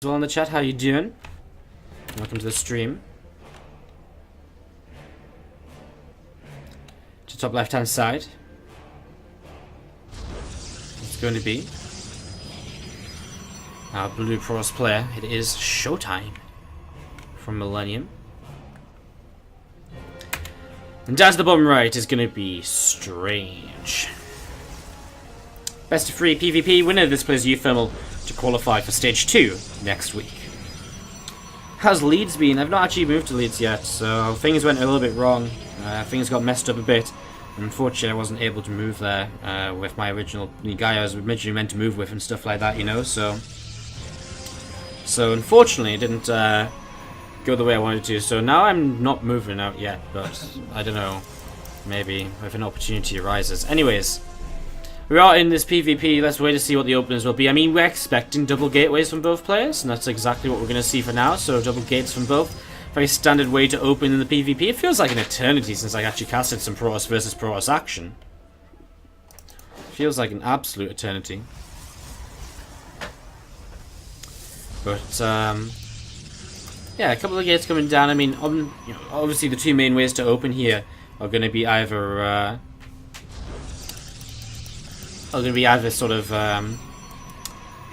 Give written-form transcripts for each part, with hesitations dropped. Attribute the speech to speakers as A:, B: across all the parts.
A: Well, in the chat, how you doing? Welcome to the stream. To top left hand side, it's going to be our Blue Cross player. It is ShoWTimE from Millennium. And down to the bottom right is going to be Strange. Best of 3 PvP winner of this player's youth thermal to qualify for stage 2 next week. How's Leeds been? I've not actually moved to Leeds yet, so things went a little bit wrong. Things got messed up a bit. Unfortunately, I wasn't able to move there with my original guy I was originally meant to move with and stuff like that, you know, so unfortunately it didn't go the way I wanted to. So now I'm not moving out yet, but I don't know, maybe if an opportunity arises. Anyways, we are in this PvP. Let's wait to see what the openers will be. I mean, we're expecting double gateways from both players, and that's exactly what we're going to see for now. So double gates from both. Very standard way to open in the PvP. It feels like an eternity since I actually casted some Protoss versus Protoss action. Feels like an absolute eternity. But yeah, a couple of gates coming down. I mean, obviously the two main ways to open here are going to be either sort of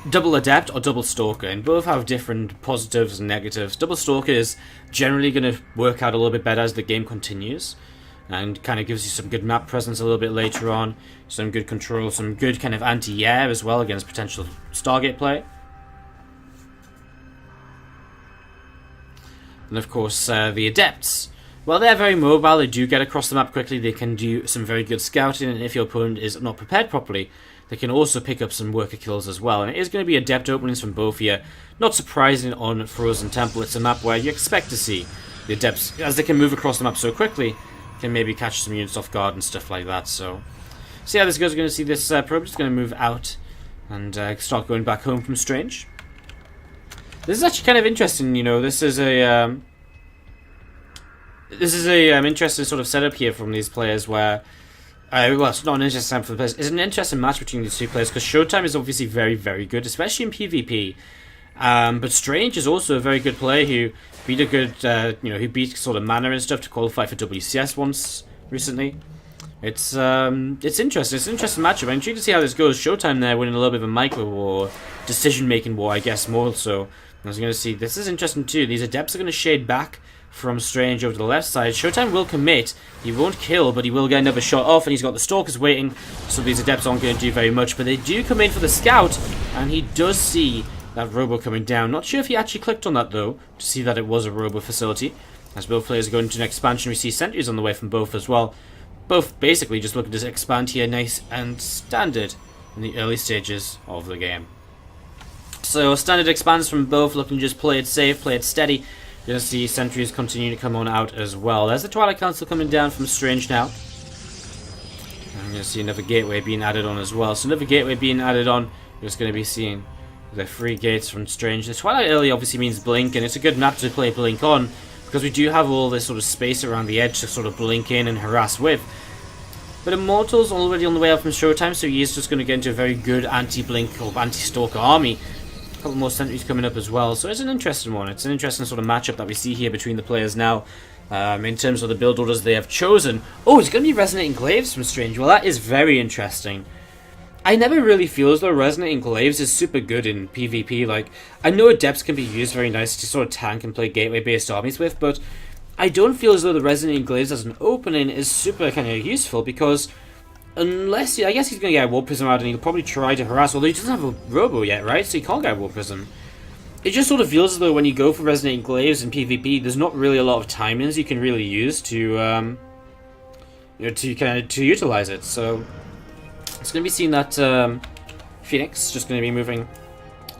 A: double adept or double stalker, and both have different positives and negatives. Double stalker is generally going to work out a little bit better as the game continues, and kind of gives you some good map presence a little bit later on, some good control, some good kind of anti-air as well against potential Stargate play. And of course the adepts, well, they're very mobile. They do get across the map quickly. They can do some very good scouting, and if your opponent is not prepared properly, they can also pick up some worker kills as well. And it is going to be adept openings from both here. Not surprising on Frozen Temple. It's a map where you expect to see the adepts, as they can move across the map so quickly, can maybe catch some units off guard and stuff like that. So yeah, this guy's going to see this probe just going to move out and start going back home from Strange. This is actually kind of interesting, you know. This is a interesting sort of setup here from these players where, well, it's not an interesting time for the players. It's an interesting match between these two players because ShoWTimE is obviously very, very good, especially in PvP. But Strange is also a very good player who beat a good, who beat sort of Mana and stuff to qualify for WCS once recently. It's interesting. It's an interesting matchup. I'm intrigued to see how this goes. ShoWTimE there winning a little bit of a micro war, decision-making war, I guess, more so. I was going to see, this is interesting too. These adepts are going to shade back from Strange over to the left side. ShoWTimE will commit. He won't kill, but he will get another shot off, and he's got the Stalkers waiting, so these adepts aren't going to do very much. But they do come in for the scout, and he does see that robo coming down. Not sure if he actually clicked on that, though, to see that it was a robo facility. As both players go into an expansion, we see sentries on the way from both as well. Both basically just looking to expand here, nice and standard in the early stages of the game. So standard expands from both, looking to just play it safe, play it steady. You're going to see sentries continue to come on out as well. There's the Twilight Council coming down from Strange now. I'm going to see another gateway being added on as well. So another gateway being added on. You're just going to be seeing the 3 gates from Strange. The Twilight early obviously means blink, and it's a good map to play blink on because we do have all this sort of space around the edge to sort of blink in and harass with. But Immortal's already on the way up from ShoWTimE, so he is just going to get into a very good anti-blink or anti-stalker army. A couple more sentries coming up as well, so it's an interesting one. It's an interesting sort of matchup that we see here between the players now. In terms of the build orders they have chosen. Oh, it's going to be Resonating Glaives from Strange. Well, that is very interesting. I never really feel as though Resonating Glaives is super good in PvP. Like, I know Adepts can be used very nice to sort of tank and play gateway-based armies with, but I don't feel as though the Resonating Glaives as an opening is super kind of useful because unless, I guess he's going to get a Warp Prism out and he'll probably try to harass, although he doesn't have a Robo yet, right? So he can't get a Warp Prism. It just sort of feels as though when you go for Resonating Glaives in PvP, there's not really a lot of timings you can really use to utilize it. So it's going to be seeing that Phoenix just going to be moving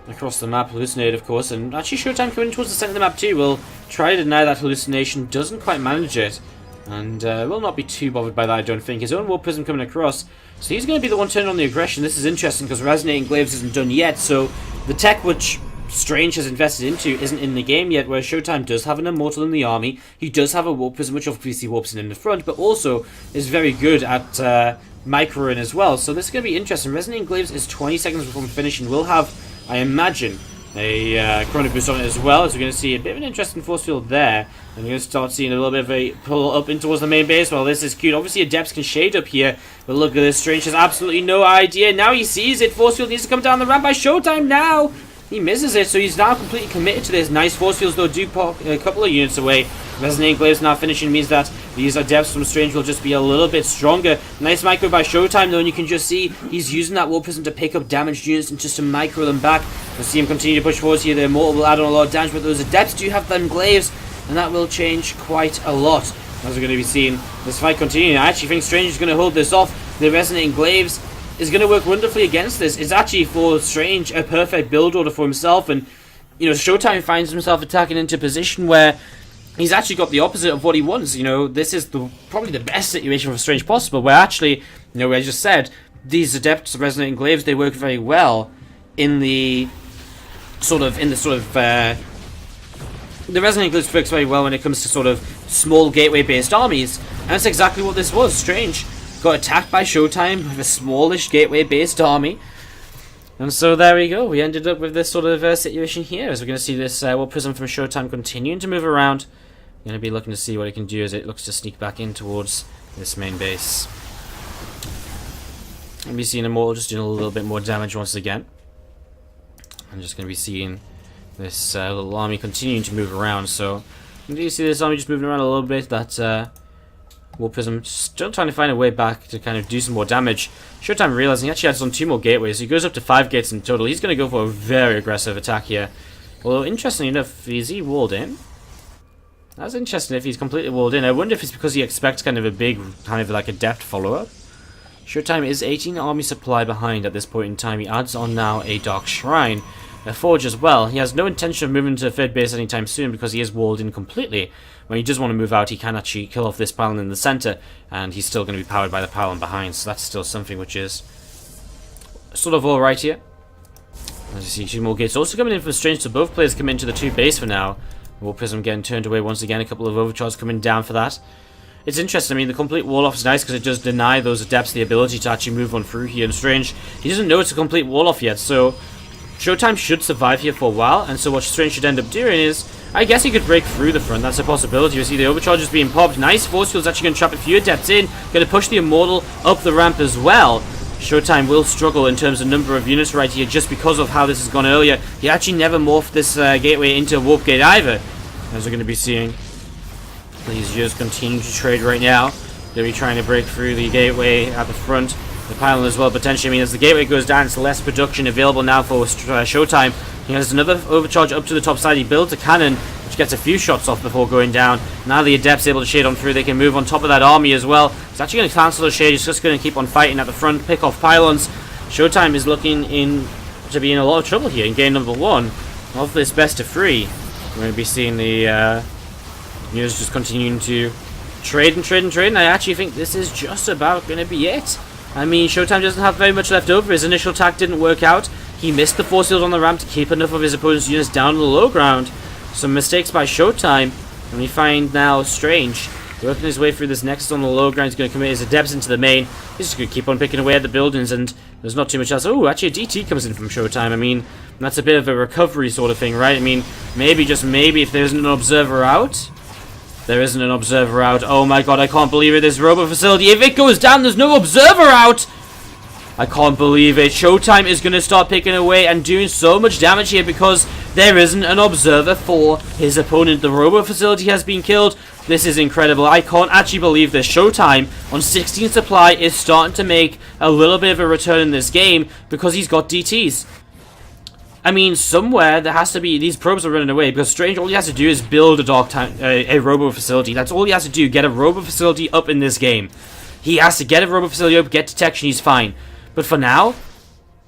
A: across the map, hallucinated of course, and actually ShoWTimE coming towards the center of the map too will try to deny that hallucination, doesn't quite manage it, and will not be too bothered by that, I don't think. His own Warp Prism coming across, so he's going to be the one turning on the aggression. This is interesting because Resonating Glaives isn't done yet, so the tech which Strange has invested into isn't in the game yet, where ShoWTimE does have an Immortal in the army. He does have a Warp Prism, which obviously warps in the front, but also is very good at microing as well, so this is going to be interesting. Resonating Glaives is 20 seconds before finishing. We'll have, I imagine, a Chrono Boost on it as well, so we're going to see a bit of an interesting force field there. And we're going to start seeing a little bit of a pull up in towards the main base. Well, this is cute. Obviously, Adepts can shade up here, but look at this. Strange has absolutely no idea. Now he sees it. Force field needs to come down the ramp by ShoWTimE now. He misses it, so he's now completely committed to this. Nice force fields, though, do pop a couple of units away. Resonating Glaives now finishing means that these Adepts from Strange will just be a little bit stronger. Nice micro by ShoWTimE, though, and you can just see he's using that Warp Prism to pick up damaged units and just to micro them back. We'll see him continue to push forwards here. The Immortal will add on a lot of damage, but those Adepts do have them Glaives, and that will change quite a lot. As we're going to be seeing this fight continuing. I actually think Strange is going to hold this off. The Resonating Glaives is going to work wonderfully against this. It's actually, for Strange, a perfect build order for himself, and you know, ShoWTimE finds himself attacking into a position where he's actually got the opposite of what he wants. You know, this is probably the best situation for Strange possible, where actually, you know, I just said, these Adepts Resonating Glaives, they work very well in the the Resonating Glaives works very well when it comes to sort of small gateway-based armies, and that's exactly what this was. Strange got attacked by ShoWTimE with a smallish gateway-based army, and so there we go. We ended up with this sort of situation here, as we're going to see this Warp Prism from ShoWTimE continuing to move around. We're going to be looking to see what it can do as it looks to sneak back in towards this main base. We'll be seeing Immortal just doing a little bit more damage once again. I'm just going to be seeing this little army continuing to move around, so do you see this army just moving around a little bit? That Warp Prism still trying to find a way back to kind of do some more damage. ShoWTimE realizing he actually adds on 2 more gateways, so he goes up to 5 gates in total. He's going to go for a very aggressive attack here. Although, interestingly enough, is he walled in? That's interesting if he's completely walled in. I wonder if it's because he expects kind of a big, kind of like a deft follow-up. ShoWTimE is 18 army supply behind at this point in time. He adds on now a Dark Shrine, a Forge as well. He has no intention of moving to third base anytime soon because he is walled in completely. When he does want to move out, he can actually kill off this pylon in the center, and he's still going to be powered by the pylon behind, so that's still something which is sort of alright here. As you see, 2 more gates also coming in from Strange, so both players come into the 2 base for now. Warp Prism getting turned away once again, a couple of overcharges coming down for that. It's interesting, I mean, the complete wall-off is nice because it does deny those Adepts the ability to actually move on through here, and Strange, he doesn't know it's a complete wall-off yet, so ShoWTimE should survive here for a while, and so what Strange should end up doing is, I guess he could break through the front. That's a possibility. You see the overcharges being popped. Nice force field's actually going to trap a few Adepts in. Going to push the Immortal up the ramp as well. ShoWTimE will struggle in terms of number of units right here just because of how this has gone earlier. He actually never morphed this gateway into a warp gate either, as we're going to be seeing. These just continue to trade right now. They'll be trying to break through the gateway at the front. The pylon as well, potentially. I mean, as the gateway goes down, it's less production available now for ShoWTimE. He has another overcharge up to the top side. He builds a cannon, which gets a few shots off before going down. Now the Adept's able to shade on through. They can move on top of that army as well. He's actually going to cancel the shade. He's just going to keep on fighting at the front, pick off pylons. ShoWTimE is looking to be in a lot of trouble here in game number 1 of this best of 3. We're going to be seeing the units just continuing to trade and trade and trade, and I actually think this is just about going to be it. I mean, ShoWTimE doesn't have very much left over. His initial attack didn't work out. He missed the force field on the ramp to keep enough of his opponent's units down on the low ground. Some mistakes by ShoWTimE, and we find now Strange working his way through this nexus on the low ground. He's going to commit his Adepts into the main. He's just going to keep on picking away at the buildings, and there's not too much else. Oh, actually a DT comes in from ShoWTimE. I mean, that's a bit of a recovery sort of thing, right? I mean, maybe, just maybe, if there isn't an observer out. There isn't an observer out. Oh my god, I can't believe it. This robo facility, if it goes down, there's no observer out! I can't believe it. ShoWTimE is going to start picking away and doing so much damage here because there isn't an observer for his opponent. The robo facility has been killed. This is incredible. I can't actually believe this. ShoWTimE on 16 supply is starting to make a little bit of a return in this game because he's got DTs. I mean, somewhere there has to be, these probes are running away because Strange, all he has to do is build a robo facility. That's all he has to do, get a robo facility up in this game. He has to get a robo facility up, get detection, he's fine. But for now,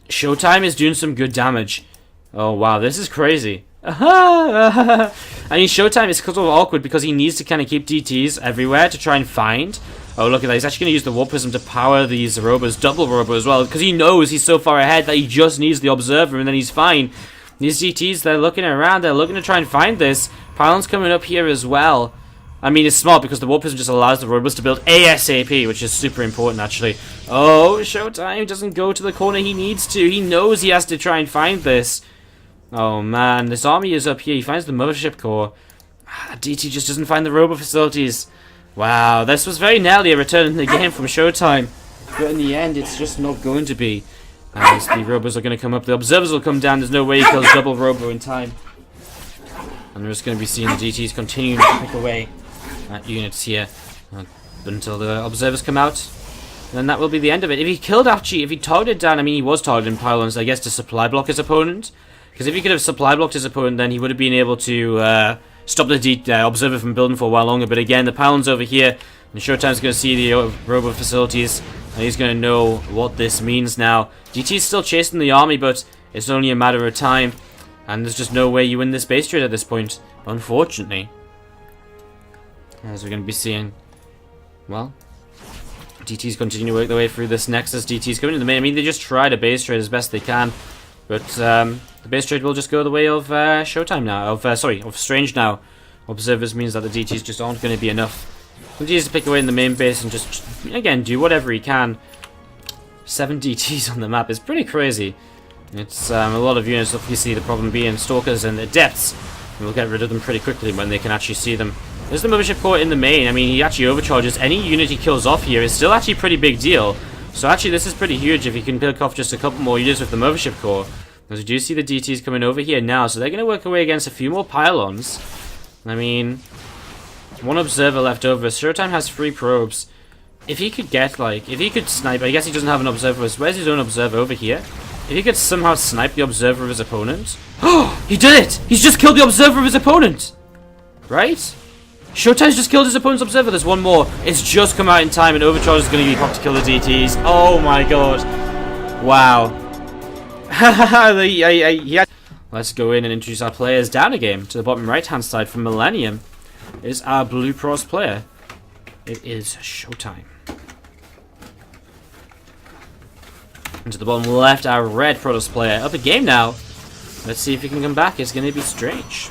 A: ShoWTimE is doing some good damage. Oh wow, this is crazy. I mean, ShoWTimE is sort of awkward because he needs to kind of keep DTs everywhere to try and find. Oh, look at that. He's actually going to use the Warp Prism to power these robos, double robo as well, because he knows he's so far ahead that he just needs the observer and then he's fine. These DTs, they're looking around, they're looking to try and find this. Pylon's coming up here as well. I mean, it's smart because the Warp Prism just allows the robos to build ASAP, which is super important, actually. Oh, ShoWTimE doesn't go to the corner he needs to. He knows he has to try and find this. Oh man, this army is up here. He finds the mothership core. DT just doesn't find the robo facilities. Wow, this was very nearly a return in the game from ShoWTimE. But in the end, it's just not going to be. As the robos are going to come up. The observers will come down. There's no way he kills double robo in time. And we're just going to be seeing the DTs continuing to pick away at units here. Until the observers come out. And then that will be the end of it. If he killed Archie, if he targeted down, I mean he was targeting pylons, I guess, to supply block his opponent. Because if he could have supply blocked his opponent, then he would have been able to stop the observer from building for a while longer. But again, the pylons over here, and ShoWTimE's going to see the robo facilities, and he's going to know what this means now. DT's still chasing the army, but it's only a matter of time. And there's just no way you win this base trade at this point, unfortunately. As we're going to be seeing, well, DT's continue to work their way through this Nexus. DT's coming to the main. I mean, they just try to base trade as best they can. But the base trade will just go the way of ShoWTimE now. Of Strange now. Observers means that the DTs just aren't going to be enough. Continues to pick away in the main base and just, again, do whatever he can. 7 DTs on the map is pretty crazy. It's a lot of units. Obviously, the problem being Stalkers and Adepts. We'll get rid of them pretty quickly when they can actually see them. There's the mothership core in the main. I mean, he actually overcharges. Any unit he kills off here is still actually a pretty big deal. So actually, this is pretty huge if he can pick off just a couple more units with the mothership core. As we do see the DTs coming over here now, so they're going to work away against a few more pylons. I mean, one observer left over. ShoWTimE has 3 probes. If he could get, like, if he could snipe, I guess he doesn't have an observer. Where's his own observer over here? If he could somehow snipe the observer of his opponent. Oh, he did it! He's just killed the observer of his opponent! Right? ShoWTimE's just killed his opponent's observer. There's one more. It's just come out in time, and Overcharge is going to be popped to kill the DTs. Oh my god. Wow. Let's go in and introduce our players down a game. To the bottom right hand side from Millennium is our Blue Pros player. It is ShoWTimE. And to the bottom left, our Red Protoss player. Up a game now. Let's see if he can come back. It's going to be Strange.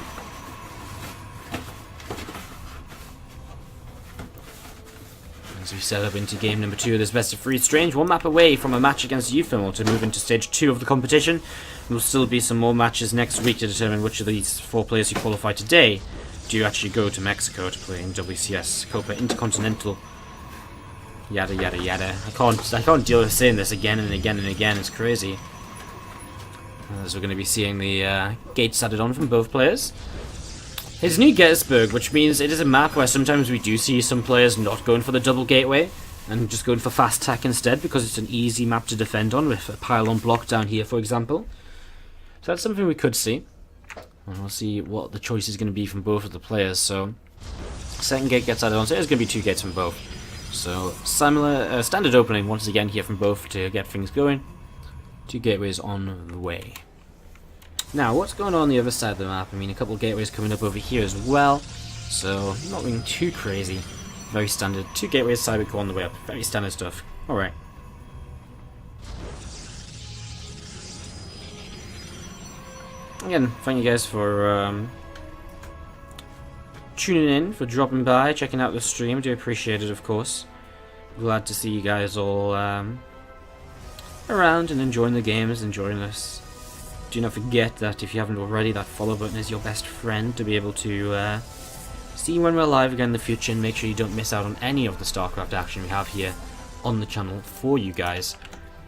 A: As we set up into game number 2 of this best of 3, Strange 1 map away from a match against Euphemal to move into stage 2 of the competition. There will still be some more matches next week to determine which of these 4 players who qualify today do actually go to Mexico to play in WCS Copa Intercontinental. Yada yada yada. I can't deal with saying this again and again and again. It's crazy. As we're going to be seeing the gates added on from both players. It's New Gettysburg, which means it is a map where sometimes we do see some players not going for the double gateway and just going for fast tech instead because it's an easy map to defend on with a pylon block down here, for example. So that's something we could see. And we'll see what the choice is going to be from both of the players. So, second gate gets added on, so there's going to be 2 gates from both. So, similar, standard opening once again here from both to get things going. 2 gateways on the way. Now, what's going on the other side of the map? I mean, a couple of gateways coming up over here as well. So, not being too crazy. Very standard. 2 gateways, side core on the way up. Very standard stuff. Alright. Again, thank you guys for tuning in, for dropping by, checking out the stream. Do appreciate it, of course. Glad to see you guys all around and enjoying the games, enjoying this. Do not forget that if you haven't already, that follow button is your best friend to be able to see when we're live again in the future, and make sure you don't miss out on any of the StarCraft action we have here on the channel for you guys.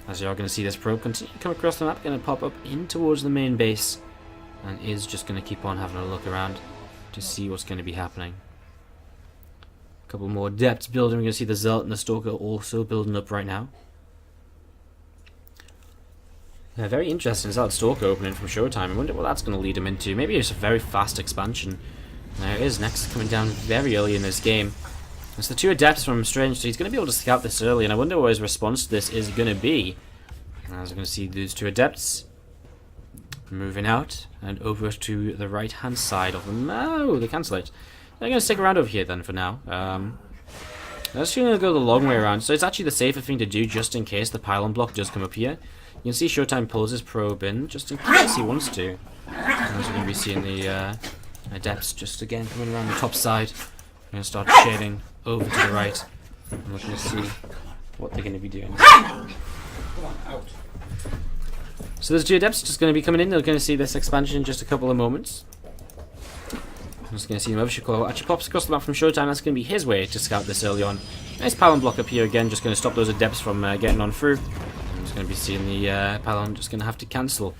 A: As you are going to see this probe continue to come across the map, going to pop up in towards the main base, and is just going to keep on having a look around to see what's going to be happening. A couple more depths building. We're going to see the Zealot and the Stalker also building up right now. Yeah, very interesting Zealot Stalker opening from ShoWTimE. I wonder what that's going to lead him into. Maybe it's a very fast expansion. There it is, Nexus coming down very early in this game. It's the 2 Adepts from Strange, so he's going to be able to scout this early, and I wonder what his response to this is going to be. As we're going to see these 2 Adepts moving out and over to the right hand side of them. Oh, they cancel it. They're going to stick around over here then for now. They're just going to go the long way around, so it's actually the safer thing to do just in case the pylon block does come up here. You can see ShoWTimE pulls his probe in just in case he wants to. As we're going to be seeing the Adepts just again coming around the top side. We're going to start shading over to the right. And we're going to see what they're going to be doing. So those two Adepts just going to be coming in. They're going to see this expansion in just a couple of moments. I'm just going to see him over. Actually pops across the map from ShoWTimE. That's going to be his way to scout this early on. Nice pylon block up here again. Just going to stop those Adepts from getting on through. I'm just going to be seeing the pylon just going to have to cancel.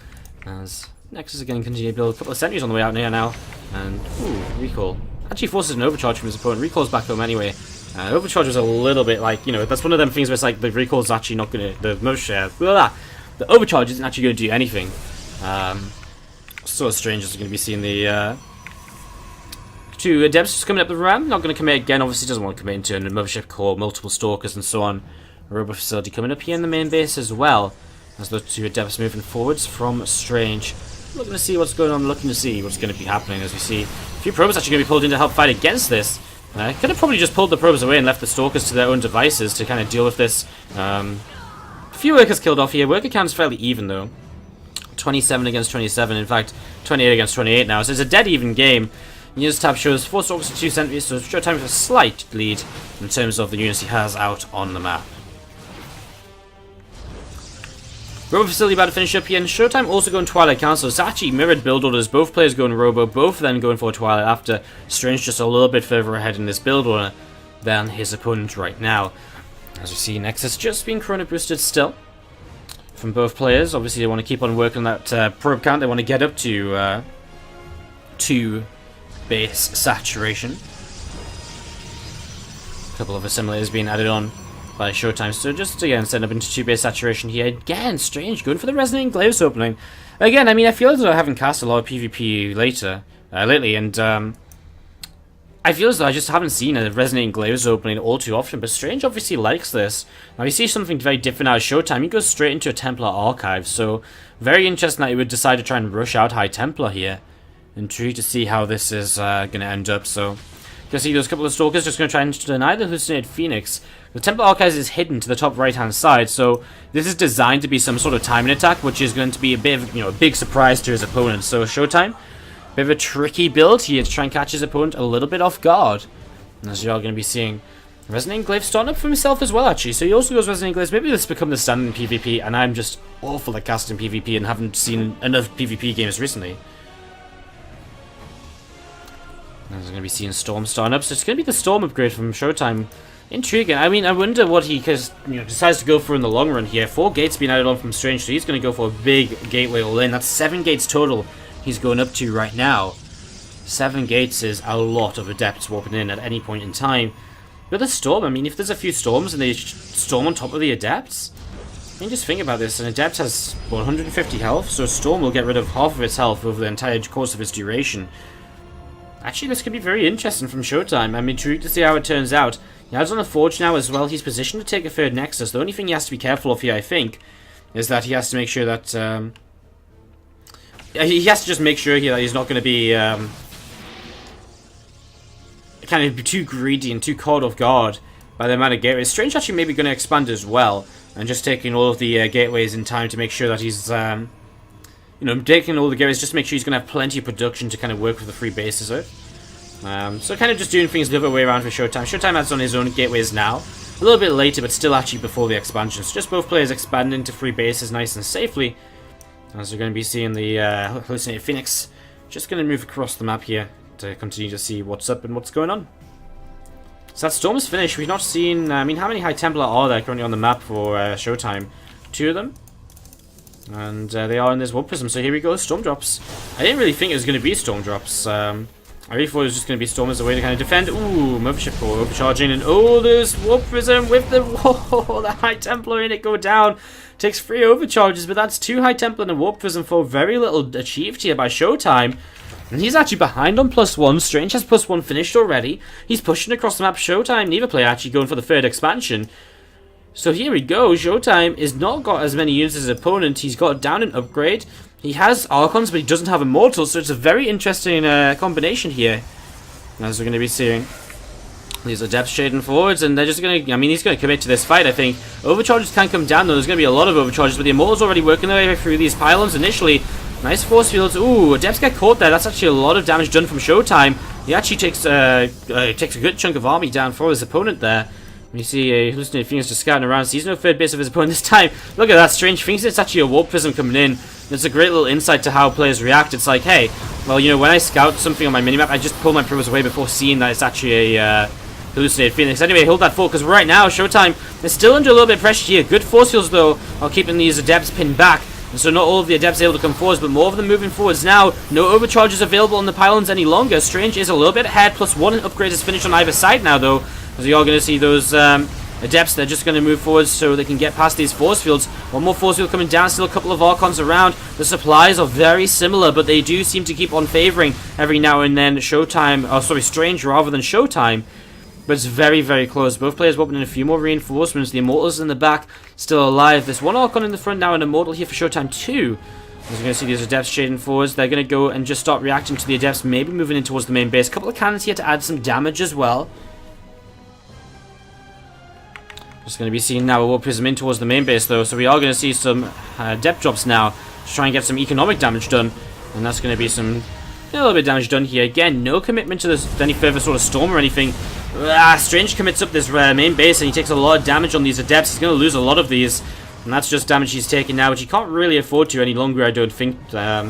A: As Nexus is going to continue to build a couple of sentries on the way out here now. And, ooh, recall. Actually forces an overcharge from his opponent. Recall's back home anyway. Overcharge was a little bit like, you know, that's one of them things where it's like the recall's actually not going to, the overcharge isn't actually going to do anything. Sort of strange as we're going to be seeing the two Adepts just coming up the ramp. Not going to commit again, obviously doesn't want to commit into a mothership core, multiple stalkers and so on. A robo facility coming up here in the main base as well. As those two Adepts moving forwards from Strange. Looking to see what's going on, looking to see what's going to be happening as we see a few probes actually going to be pulled in to help fight against this. Could have probably just pulled the probes away and left the stalkers to their own devices to kind of deal with this. A few workers killed off here. Worker count is fairly even though. 27 against 27, in fact 28 against 28 now. So it's a dead even game. Units tab shows 4 stalkers to 2 sentries, so ShoWTimE with a slight lead in terms of the units he has out on the map. Robo facility about to finish up here, and ShoWTimE also going Twilight Council. It's actually mirrored build orders, both players going Robo, both then going for Twilight after. Strange just a little bit further ahead in this build order than his opponent right now. As we see, Nexus just being Chrono boosted still from both players. Obviously they want to keep on working on that probe count, they want to get up to 2 base saturation. A couple of assimilators being added on by ShoWTimE, so just again set up into 2 base saturation here. Again, Strange going for the Resonating Glaives opening. Again, I mean, I feel as though I haven't cast a lot of PvP lately, and I feel as though I just haven't seen a Resonating Glaives opening all too often, but Strange obviously likes this. Now we see something very different out of ShoWTimE. He goes straight into a Templar Archive, so very interesting that he would decide to try and rush out High Templar here. Intrigued to see how this is going to end up, so you can see those couple of Stalkers just going to try and deny the Hallucinated Phoenix. The Templar Archives is hidden to the top right-hand side, so this is designed to be some sort of timing attack, which is going to be a bit of, a big surprise to his opponent. So ShoWTimE, bit of a tricky build here to try and catch his opponent a little bit off guard. And as you are going to be seeing, Resonating Glaive starting up for himself as well, actually. So he also goes Resonating Glaives. Maybe this has become the standard in PvP, and I'm just awful at casting PvP and haven't seen enough PvP games recently. As we're going to be seeing Storm starting up, so it's going to be the Storm upgrade from ShoWTimE. Intriguing. I mean, I wonder what he decides to go for in the long run here. 4 gates being added on from Strange, so he's going to go for a big gateway all in. That's 7 gates total he's going up to right now. 7 gates is a lot of Adepts warping in at any point in time. But the Storm, I mean, if there's a few Storms and they Storm on top of the Adepts, I mean, just think about this. An Adept has 150 health, so Storm will get rid of half of its health over the entire course of its duration. Actually, this could be very interesting from ShoWTimE. I'm intrigued to see how it turns out. He has on the Forge now as well. He's positioned to take a 3rd Nexus. The only thing he has to be careful of here, I think, is that he has to make sure that... he has to just make sure here that he's not going to be... kind of be too greedy and too caught off guard by the amount of gateways. Strange actually maybe going to expand as well, and just taking all of the gateways in time to make sure that he's... taking all the gateways just to make sure he's going to have plenty of production to kind of work with the 3 bases with. So kind of just doing things the other way around for ShoWTimE. ShoWTimE has on his own gateways now. A little bit later, but still actually before the expansion. So just both players expanding to 3 bases nice and safely. As we're going to be seeing the Hallucinated Phoenix. Just going to move across the map here to continue to see what's up and what's going on. So that Storm is finished. We've not seen... I mean, how many High Templar are there currently on the map for ShoWTimE? 2 of them. And they are in this Warp Prism, so here we go, Storm Drops. I didn't really think it was going to be Storm Drops. I really thought it was just going to be Storm as a way to kind of defend. Ooh, Mothership Core overcharging, and oh, there's Warp Prism with the... Whoa, the High Templar in it go down. Takes 3 overcharges, but that's 2 High Templar and a Warp Prism for very little achieved here by ShoWTimE. And he's actually behind on +1. Strange has +1 finished already. He's pushing across the map. ShoWTimE, neither player actually going for the 3rd expansion. So here we go. ShoWTimE is not got as many units as his opponent. He's got down an upgrade. He has Archons, but he doesn't have Immortals, so it's a very interesting combination here. As we're going to be seeing. These Adepts shading forwards, and they're just going to... I mean, he's going to commit to this fight, I think. Overcharges can come down, though. There's going to be a lot of overcharges, but the Immortals already working their way through these pylons initially. Nice force fields. Ooh, Adepts get caught there. That's actually a lot of damage done from ShoWTimE. He actually takes a good chunk of army down for his opponent there. You see a hallucinated Phoenix just scouting around, sees no third base of his opponent this time. Look at that, strange Phoenix. It's actually a Warp Prism coming in. It's a great little insight to how players react. It's like, hey, well, you know, when I scout something on my minimap, I just pull my probes away before seeing that it's actually a hallucinated Phoenix. Anyway, hold that thought, because right now, ShoWTimE is still under a little bit of pressure here. Good force fields, though, are keeping these Adepts pinned back. And so not all of the Adepts are able to come forwards, but more of them moving forwards now. No overcharges available on the pylons any longer. Strange is a little bit ahead, plus one upgrade is finished on either side now, though. As you are going to see those Adepts, they're just going to move forwards so they can get past these force fields. One more force field coming down, still a couple of Archons around. The supplies are very similar, but they do seem to keep on favoring every now and then Strange rather than ShoWTimE. But it's very, very close. Both players opening a few more reinforcements. The Immortals in the back still alive. There's one Archon in the front now, an Immortal here for ShoWTimE too. As you're going to see these Adepts shading forwards, they're going to go and just start reacting to the Adepts, maybe moving in towards the main base. A couple of cannons here to add some damage as well. Just going to be seeing now a Warp Prism in towards the main base though, so we are going to see some Adept drops now to try and get some economic damage done. And that's going to be a little bit of damage done here. Again, no commitment to any further sort of storm or anything. Strange commits up this main base and he takes a lot of damage on these Adepts. He's going to lose a lot of these. And that's just damage he's taking now, which he can't really afford to any longer, I don't think. I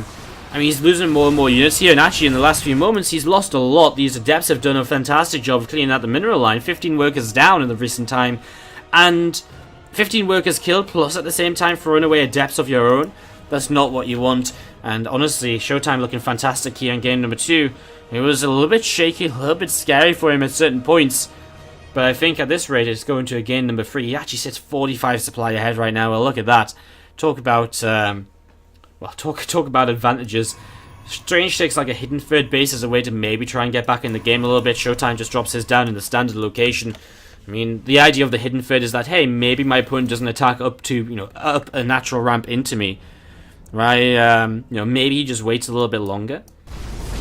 A: mean, he's losing more and more units here. And actually, in the last few moments, he's lost a lot. These Adepts have done a fantastic job of cleaning out the mineral line. 15 workers down in the recent time. And 15 workers killed, plus at the same time throwing away Adepts of your own. That's not what you want. And honestly, ShoWTimE looking fantastic here in game number 2. It was a little bit shaky, a little bit scary for him at certain points. But I think at this rate, it's going to a game number 3. He actually sits 45 supply ahead right now. Well, look at that. Talk about, talk about advantages. Strange takes like a hidden third base as a way to maybe try and get back in the game a little bit. ShoWTimE just drops his down in the standard location. I mean, the idea of the hidden third is that, hey, maybe my opponent doesn't attack up to, up a natural ramp into me. Right? Maybe he just waits a little bit longer.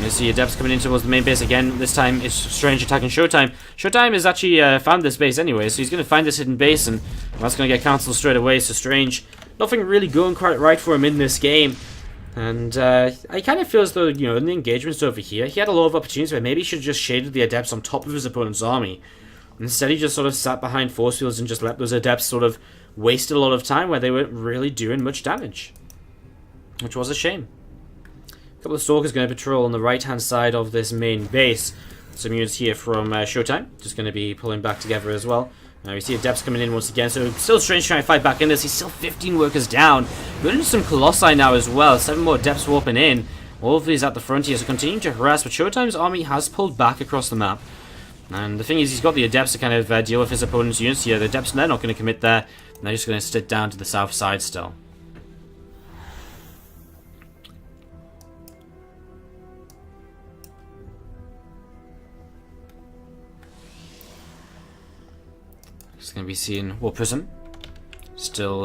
A: You see Adepts coming in towards the main base again. This time it's Strange attacking ShoWTimE. ShoWTimE has actually found this base anyway, so he's going to find this hidden base, and that's going to get cancelled straight away. So Strange, nothing really going quite right for him in this game. And I kind of feel as though, in the engagements over here, he had a lot of opportunities where maybe he should have just shaded the Adepts on top of his opponent's army. Instead, he just sort of sat behind force fields and just let those Adepts sort of waste a lot of time where they weren't really doing much damage. Which was a shame. A couple of Stalkers going to patrol on the right-hand side of this main base. Some units here from ShoWTimE, just going to be pulling back together as well. Now we see Adepts coming in once again, so still Strange trying to fight back in this. He's still 15 workers down. Going into some Colossi now as well. 7 more Adepts warping in. All of these at the front here, so continuing to harass, but ShoWTimE's army has pulled back across the map. And the thing is, he's got the Adepts to kind of deal with his opponent's units here. The Adepts, they're not going to commit there. And they're just going to sit down to the south side still. Just going to be seeing Warp Prism. Still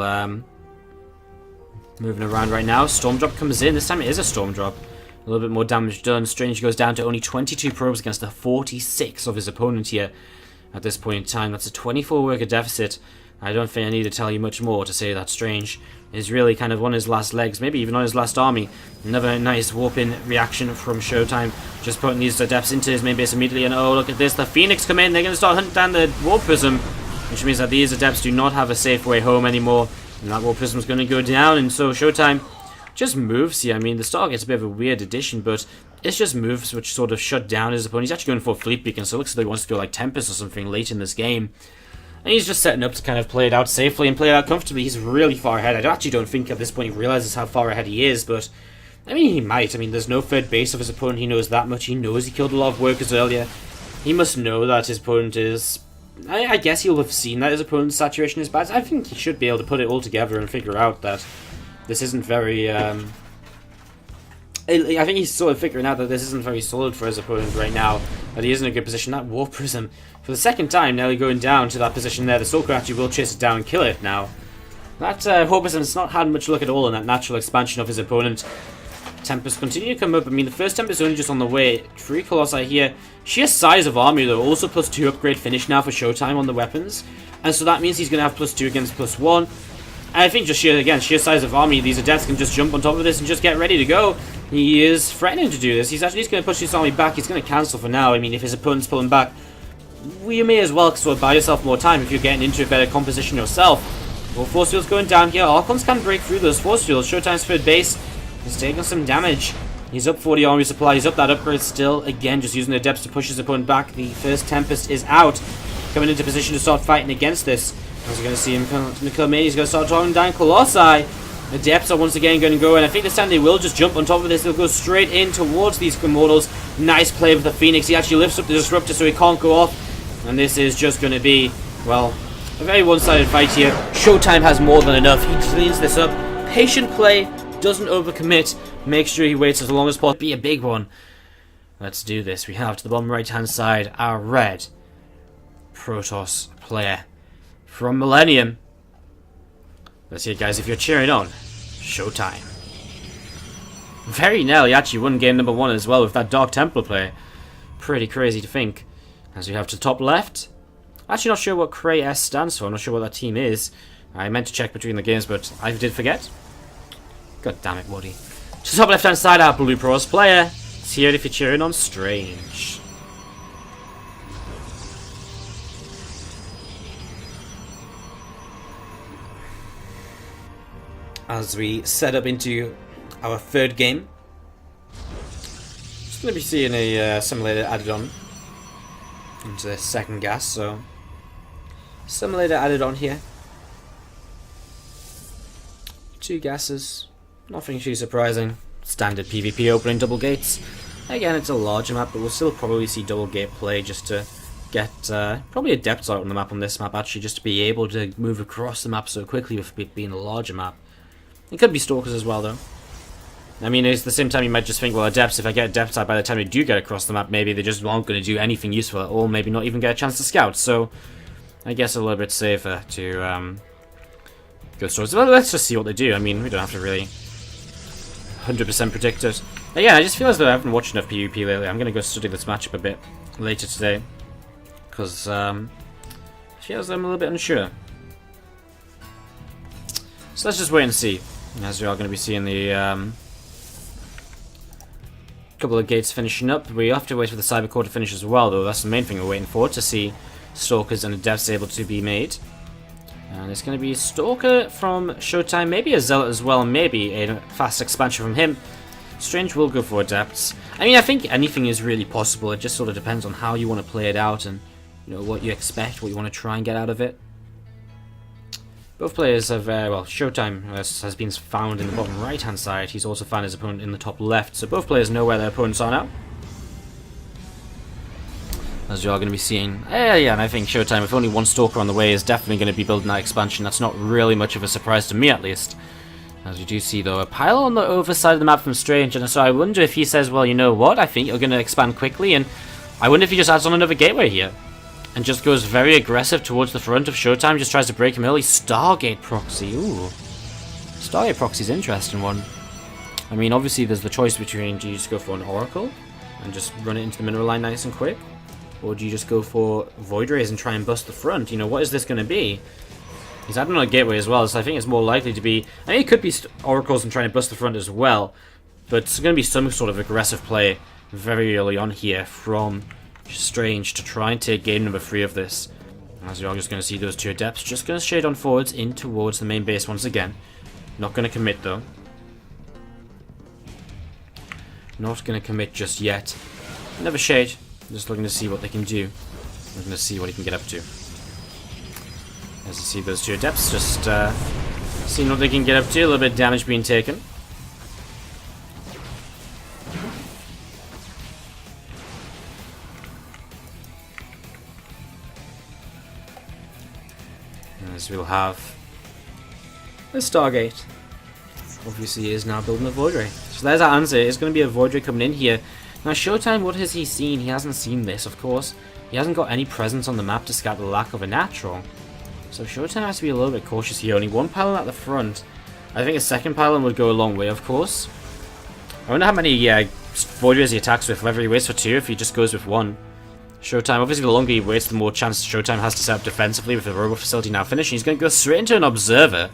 A: moving around right now. Storm Drop comes in. This time it is a Storm Drop. A little bit more damage done. Strange goes down to only 22 probes against the 46 of his opponent here at this point in time. That's a 24 worker deficit. I don't think I need to tell you much more to say that Strange is really kind of on his last legs, maybe even on his last army. Another nice warp-in reaction from ShoWTimE. Just putting these Adepts into his main base immediately, and oh, look at this. The Phoenix come in. They're going to start hunting down the Warp Prism, which means that these Adepts do not have a safe way home anymore. And that Warp Prism is going to go down, and so ShoWTimE just moves here. I mean, the Stargate's a bit of a weird addition, but it's just moves which sort of shut down his opponent. He's actually going for a Fleet Beacon, so it looks like he wants to go like Tempest or something late in this game. And he's just setting up to kind of play it out safely and play it out comfortably. He's really far ahead. I actually don't think at this point he realizes how far ahead he is, but I mean, he might. I mean, there's no third base of his opponent. He knows that much. He knows he killed a lot of workers earlier. He must know that his opponent is... I guess he'll have seen that his opponent's saturation is bad. I think he should be able to put it all together and figure out that this isn't very... I think he's sort of figuring out that this isn't very solid for his opponent right now. That he is in a good position. That Warp Prism, for the second time, nearly going down to that position there. The Stalker actually will chase it down and kill it now. That Warp Prism's not had much luck at all in that natural expansion of his opponent. Tempest continue to come up. I mean, the first Tempest only just on the way. 3 Colossi here. Sheer size of army, though. Also +2 upgrade finish now for ShoWTimE on the weapons. And so that means he's going to have +2 against +1. And I think just sheer size of army, these Adepts can just jump on top of this and just get ready to go. He is threatening to do this. He's going to push this army back. He's going to cancel for now. I mean, if his opponent's pulling back, you may as well sort of buy yourself more time if you're getting into a better composition yourself. Well, force fields going down here. Archons can break through those force fields. ShoWTimE's third base is taking some damage. He's up 40 army supply. He's up that upgrade still. Again, just using the Adepts to push his opponent back. The first Tempest is out. Coming into position to start fighting against this. As we're going to see him come in, he's going to start drawing down Colossi. The Adepts are once again going to go, and I think this time they will just jump on top of this. They'll go straight in towards these Immortals. Nice play with the Phoenix. He actually lifts up the Disruptor so he can't go off. And this is just going to be, well, a very one-sided fight here. ShoWTimE has more than enough. He cleans this up. Patient play, doesn't overcommit. Make sure he waits as long as possible. Be a big one. Let's do this. We have to the bottom right-hand side our red Protoss player from Millennium. Let's see, guys, if you're cheering on ShoWTimE. Very nearly actually won game number 1 as well with that Dark Templar play. Pretty crazy to think. As we have to the top left. Actually not sure what Cray S stands for. I'm not sure what that team is. I meant to check between the games, but I did forget. God damn it, Woody. To the top left hand side, our blue Protoss player. It's here if you're cheering on Strange. As we set up into our third game, just going to be seeing a simulator added on into the second gas, so simulator added on here. 2 gases, nothing too surprising. Standard PvP opening double gates. Again, it's a larger map, but we'll still probably see double gate play just to get probably Adepts out on the map on this map, actually, just to be able to move across the map so quickly with it being a larger map. It could be Stalkers as well, though. I mean, at the same time, you might just think, well, Adepts, if I get Adepts out by the time they do get across the map, maybe they just aren't going to do anything useful, or maybe not even get a chance to scout. So, I guess a little bit safer to go Stalkers. Well, let's just see what they do. I mean, we don't have to really 100% predict it. But yeah, I just feel as though I haven't watched enough PvP lately. I'm going to go study this matchup a bit later today, because I feel as though I'm a little bit unsure. So let's just wait and see. As we are going to be seeing the couple of gates finishing up. We have to wait for the Cyber Core to finish as well, though. That's the main thing we're waiting for, to see Stalkers and Adepts able to be made. And it's going to be a Stalker from ShoWTimE, maybe a Zealot as well, maybe a fast expansion from him. Strange will go for Adepts. I mean, I think anything is really possible. It just sort of depends on how you want to play it out and, you know, what you expect, what you want to try and get out of it. Both players have, well, ShoWTimE has been found in the bottom right-hand side. He's also found his opponent in the top left. So both players know where their opponents are now. As you are going to be seeing. Yeah, and I think ShoWTimE, with only one Stalker on the way, is definitely going to be building that expansion. That's not really much of a surprise to me, at least. As you do see, though, a pile on the over side of the map from Strange. And so I wonder if he says, well, you know what? I think you're going to expand quickly. And I wonder if he just adds on another gateway here. And just goes very aggressive towards the front of ShoWTimE, just tries to break him early. Stargate Proxy, ooh. Stargate Proxy's an interesting one. I mean, obviously there's the choice between, do you just go for an Oracle and just run it into the mineral line nice and quick? Or do you just go for Void Rays and try and bust the front? You know, what is this going to be? He's adding on a gateway as well, so I think it's more likely to be... I mean, it could be Oracles and trying to bust the front as well, but it's going to be some sort of aggressive play very early on here from Strange to try and take game number 3 of this. As you're just going to see those 2 Adepts just going to shade on forwards in towards the main base once again. Not going to commit though. Not going to commit just yet. Another shade. Just looking to see what they can do. Looking to see what he can get up to. As you see those 2 Adepts just seeing what they can get up to. A little bit of damage being taken. As we'll have a Stargate. Obviously he is now building a Void Ray. So there's our answer. It's going to be a Void Ray coming in here. Now ShoWTimE, what has he seen? He hasn't seen this, of course. He hasn't got any presence on the map to scout the lack of a natural. So ShoWTimE has to be a little bit cautious here. Only 1 pylon at the front. I think a second pylon would go a long way, of course. I wonder how many Void Rays he attacks with, whether he waits for 2 if he just goes with 1. ShoWTimE, obviously the longer he waits, the more chance ShoWTimE has to set up defensively with the robot facility now finished. He's going to go straight into an Observer.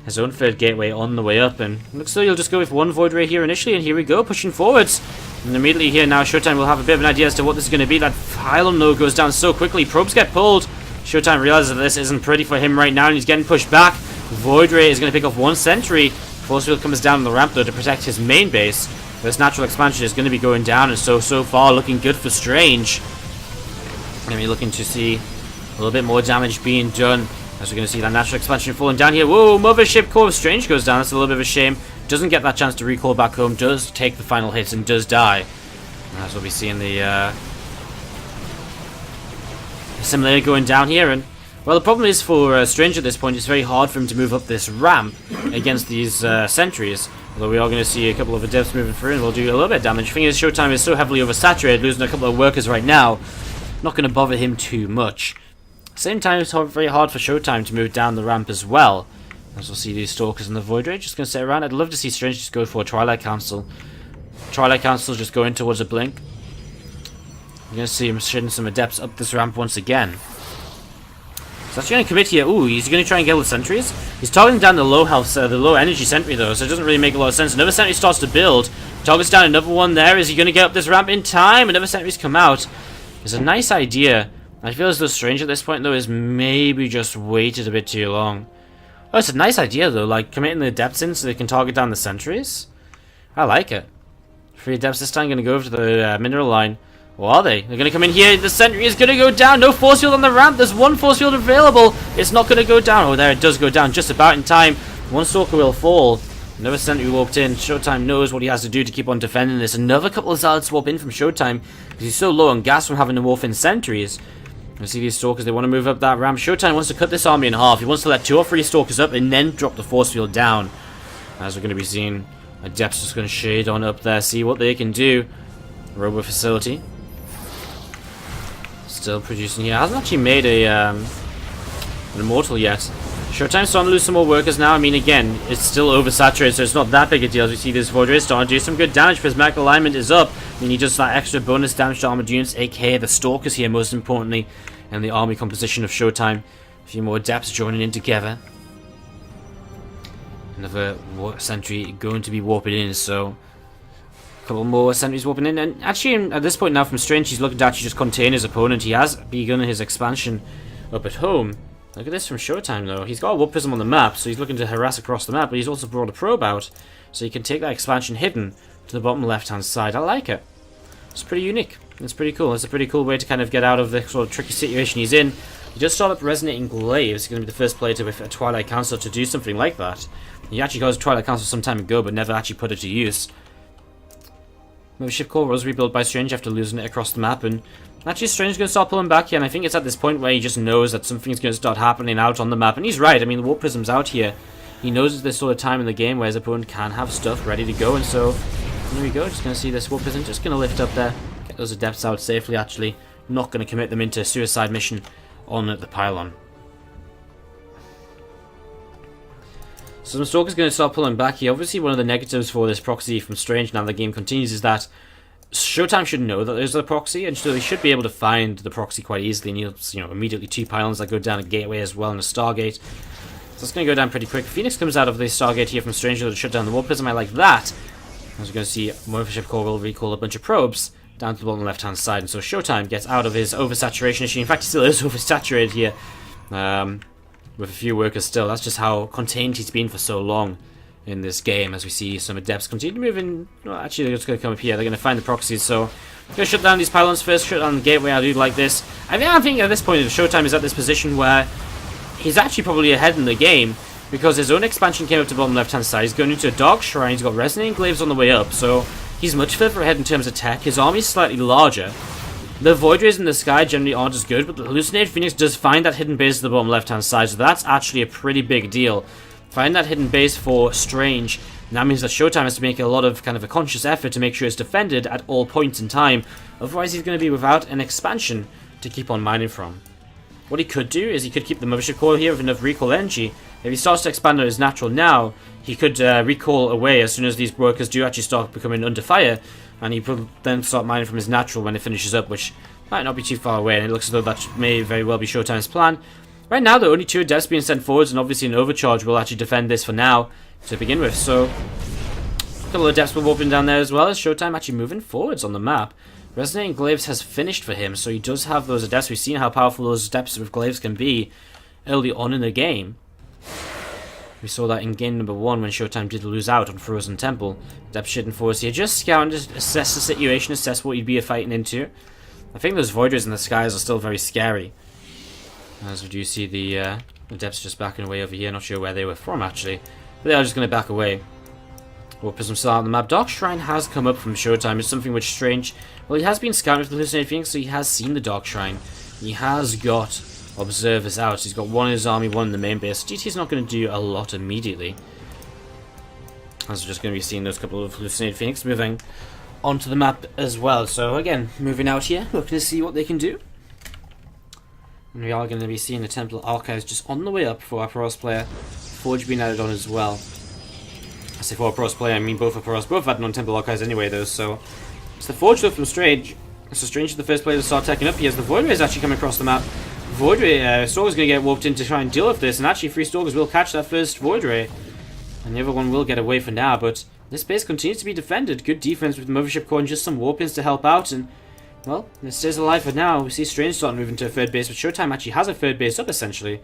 A: his own third gateway on the way up, and looks like he'll just go with one Void Ray here initially, and here we go, pushing forwards. And immediately here now, ShoWTimE will have a bit of an idea as to what this is going to be. That pylon though goes down so quickly, probes get pulled. ShoWTimE realizes that this isn't pretty for him right now, and he's getting pushed back. Void Ray is going to pick off one sentry. Force Field comes down on the ramp though to protect his main base. This natural expansion is going to be going down, and so far looking good for Strange. And we're looking to see a little bit more damage being done, as we're going to see that natural expansion falling down here. Whoa, Mothership Core of Strange goes down. That's a little bit of a shame. Doesn't get that chance to recall back home. Does take the final hits and does die. And that's what we see in the simulator going down here. And well, the problem is for Strange at this point, it's very hard for him to move up this ramp against these sentries. Although we are going to see a couple of adepts moving through, and we'll do a little bit of damage. The thing is, ShoWTimE is so heavily oversaturated, losing a couple of workers right now. Not going to bother him too much. At the same time, it's very hard for ShoWTimE to move down the ramp as well. As we'll see these Stalkers and the Void Ray just going to sit around. I'd love to see Strange just go for a Twilight Council. Twilight Council just going towards a blink. You're going to see him shooting some adepts up this ramp once again. So that's going to commit here. Ooh, he's going to try and kill the sentries. He's targeting down the low health, the low energy sentry though, so it doesn't really make a lot of sense. Another sentry starts to build. Targets down another one there. Is he going to get up this ramp in time? Another sentry's come out. It's a nice idea. I feel as though Strange at this point though is maybe just waited a bit too long. Oh, it's a nice idea though, like committing the adepts in so they can target down the sentries. I like it. 3 adepts this time going to go over to the mineral line. Or are they? They're going to come in here. The sentry is going to go down. No force field on the ramp. There's one force field available. It's not going to go down. Oh, there it does go down just about in time. One Stalker will fall. Another sentry walked in. ShoWTimE knows what he has to do to keep on defending this. Another couple of Zealots swap in from ShoWTimE because he's so low on gas from having to morph in sentries. You see these Stalkers, they want to move up that ramp. ShoWTimE wants to cut this army in half. He wants to let 2 or 3 Stalkers up and then drop the force field down. As we're going to be seeing, Adepts just going to shade on up there, see what they can do. Robo Facility. Still producing here. Hasn't actually made an Immortal yet. ShoWTiME's starting to lose some more workers now. I mean, again, it's still oversaturated, so it's not that big a deal. As we see this Void Ray starting to do some good damage. Prismatic alignment is up. I mean, he does that extra bonus damage to armored units, aka the Stalkers here, most importantly, and the army composition of ShoWTiME. A few more Adepts joining in together. Another sentry going to be warping in, so a couple more sentries warping in. And actually, at this point now, from Strange, he's looking to actually just contain his opponent. He has begun his expansion up at home. Look at this from ShoWTiME, though. He's got a Warp Prism on the map, so he's looking to harass across the map, but he's also brought a probe out, so he can take that expansion hidden to the bottom left-hand side. I like it. It's pretty unique. It's pretty cool. It's a pretty cool way to kind of get out of the sort of tricky situation he's in. He just started up Resonating Glaives. He's going to be the first player to, with a Twilight Council, to do something like that. He actually got his Twilight Council some time ago, but never actually put it to use. Mothership Core was rebuilt by Strange after losing it across the map, and actually Strange is going to start pulling back here, and I think it's at this point where he just knows that something's going to start happening out on the map, and he's right. I mean, the Warp Prism's out here. He knows it's this sort of time in the game where his opponent can have stuff ready to go, and so here we go. Just going to see this Warp Prism just going to lift up there, get those Adepts out safely, actually. Not going to commit them into a suicide mission on the pylon. So the Stalker's going to start pulling back here. Obviously, one of the negatives for this proxy from Strange now the game continues is that ShoWTiME should know that there's a proxy, and so he should be able to find the proxy quite easily. And you know, immediately 2 pylons that go down a gateway as well and a Stargate. So it's going to go down pretty quick. Phoenix comes out of the Stargate here from Strange to shut down the Warp Prism. I like that. As we're going to see, Mothership Core will recall a bunch of probes down to the bottom left-hand side, and so ShoWTiMe gets out of his oversaturation issue. In fact, he still is oversaturated here. With a few workers still. That's just how contained he's been for so long in this game, as we see some Adepts continue to move in. Well, actually, they're just going to come up here. They're going to find the proxies, so I'm going to shut down these pylons first, shut down the gateway. I do like this. I think at this point, ShoWTiME is at this position where he's actually probably ahead in the game, because his own expansion came up to the bottom left-hand side. He's going into a Dark Shrine. He's got Resonating Glaives on the way up, so he's much further ahead in terms of tech. His army's slightly larger. The Void Rays in the sky generally aren't as good, but the Hallucinated Phoenix does find that hidden base at the bottom left-hand side, so that's actually a pretty big deal. Find that hidden base for Strange, and that means that ShoWTiME has to make a lot of kind of a conscious effort to make sure it's defended at all points in time. Otherwise, he's going to be without an expansion to keep on mining from. What he could do is he could keep the Mothership Core here with enough recall energy. If he starts to expand on his natural now, he could recall away as soon as these workers do actually start becoming under fire, and he will then start mining from his natural when it finishes up, which might not be too far away, and it looks as though that may very well be ShoWTiME's plan. Right now, there are only 2 Adepts being sent forwards, and obviously an Overcharge will actually defend this for now to begin with. So, a couple of Adepts will open down there as well as ShoWTimE actually moving forwards on the map. Resonating Glaives has finished for him, so he does have those Adepts. We've seen how powerful those Adepts with Glaives can be early on in the game. We saw that in game number 1 when ShoWTimE did lose out on Frozen Temple. Adepts shitting forwards here, just scout and just assess the situation, assess what you'd be fighting into. I think those Void Rays in the skies are still very scary. As we do see the Adepts just backing away over here, not sure where they were from actually. But they are just going to back away. Warpism still out on the map. Dark Shrine has come up from ShoWTimE. It's something which is strange. Well, he has been scouting with the Hallucinated Phoenix, so he has seen the Dark Shrine. He has got observers out. He's got 1 in his army, 1 in the main base. GT's not going to do a lot immediately. As we're just going to be seeing those couple of Hallucinated Phoenix moving onto the map as well. So again, moving out here, looking to see what they can do. And we are going to be seeing the Temple Archives just on the way up for our Pros player. Forge being added on as well. I say for a Pros player, I mean both are Pros. Both added on Temple Archives anyway though, so... It's the Forge though from Strange. So Strange is the first player to start attacking up. He has the Void Ray is actually coming across the map. Void Ray, Stalker's going to get warped in to try and deal with this, and actually 3 Stalkers will catch that first Void Ray. And the other one will get away for now, but this base continues to be defended. Good defense with the Mothership Core and just some warp-ins to help out, and well, it stays alive for now. We see Strange starting moving to a 3rd base, but ShoWTimE actually has a 3rd base up essentially,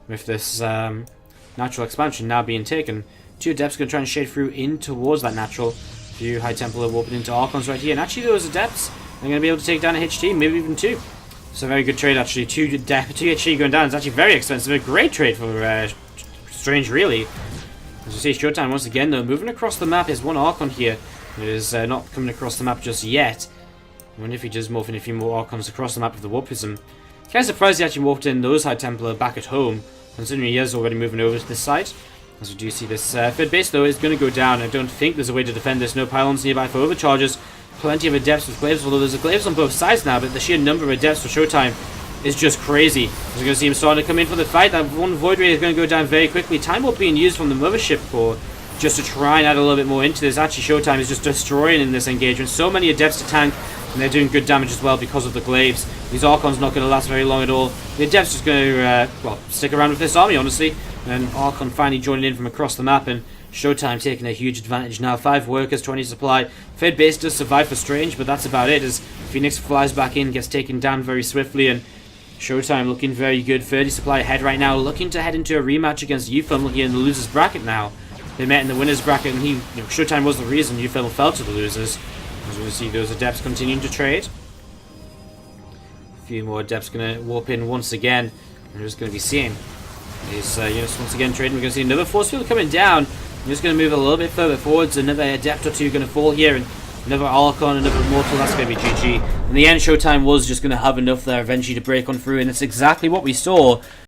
A: with this natural expansion now being taken. 2 Adepts going to try and shade through in towards that natural. A few High Templar warping into Archons right here, and actually those Adepts are going to be able to take down a HT, maybe even 2. So a very good trade actually. 2 HT going down is actually very expensive. A great trade for Strange really. As you see ShoWTimE once again though, moving across the map. There's 1 Archon here. It is not coming across the map just yet. I wonder if he does morph in a few more Archons across the map with the Warpism. Kind of surprised he actually warped in those High Templar back at home, considering he is already moving over to this side. As we do see this 3rd base though is going to go down. I don't think there's a way to defend this. No pylons nearby for overcharges. Plenty of Adepts with Glaives, although there's a Glaives on both sides now, but the sheer number of Adepts for ShoWTimE is just crazy. As we're going to see him starting to come in for the fight. That 1 Void Ray is going to go down very quickly. Time Warp being used from the Mothership Core just to try and add a little bit more into this. Actually ShoWTimE is just destroying in this engagement. So many Adepts to tank, and they're doing good damage as well because of the Glaives. These Archons not going to last very long at all. The Adepts just going to, well, stick around with this army, honestly. And Archon finally joining in from across the map, and ShoWTimE taking a huge advantage now. 5 workers, 20 supply. 3rd base does survive for Strange, but that's about it, as Phoenix flies back in, gets taken down very swiftly, and ShoWTimE looking very good. 30 supply ahead right now, looking to head into a rematch against UFilm, looking in the losers bracket now. They met in the winners bracket, and ShoWTimE was the reason UFilm fell to the losers. As we see those Adepts continuing to trade. A few more Adepts going to warp in once again. We're just going to be seeing these units once again trading. We're going to see another force field coming down. We're just going to move a little bit further forwards. Another Adept or 2 going to fall here, and another Archon, another Immortal. That's going to be GG. In the end, ShoWTimE was just going to have enough there eventually to break on through, and it's exactly what we saw.